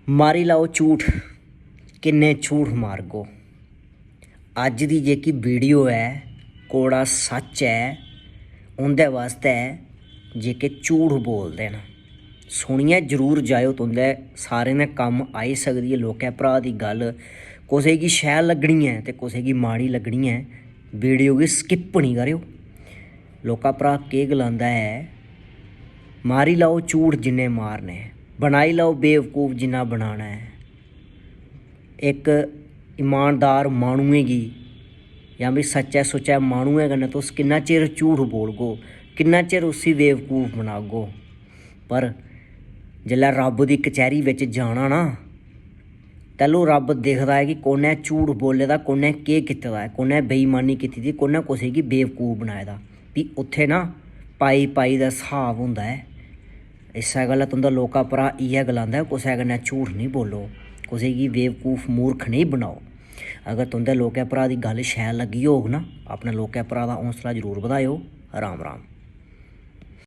मारी लाओ झूठ किन्ने झूठ मारगो। अज दी जेह्की वीडियो है कोड़ा सच है उंदे वास्ते जेह्के झूठ बोलदे न सुनिए जरूर जाओ। तुंदे सारें दे कम्म आई सकदी है। लोकें भ्रा दी गल्ल कुसै गी शैल लग्गनी है ते कुसै गी माड़ी लग्गनी है। वीडियो गी स्किप नहीं करेओ। लोका भ्रा केह् गलांदा है, मारी लाओ झूठ जिन्ने मारने, बनाई लाओ बेवकूफ जिन्ना बनाना है। एक ईमानदार माहनुए गी जां भी सच्चे सुच्चे माहनुए कन्नै तुस किन्ना चिर झूठ बोलगो, किन्ना चिर उसी बेवकूफ बनागो। पर जेल्लै रब दी कचैरी बिच जाना ना तैलूं रब दिखदा है कि कुन्नै झूठ बोले दा, कुन्नै केह् कीते दा है, कुन्नै बेईमानी कीती दी, कुन्नै कुसै गी बेवकूफ बनाए दा। भी उत्थे ना पाई पाई दा स्हाब होंदा है। इस्सै गल्ला तुंदा लोका भ्रा इ'यै गलांदा है कुसै कन्नै झूठ नहीं बोलो, कुसै गी बेवकूफ मूर्ख नहीं बनाओ। अगर तुंदे लोकें भ्रा दी गल्ल शैल लग्गी होग ना अपने लोकें भ्रा दा हौंसला जरूर बधाएओ। राम राम।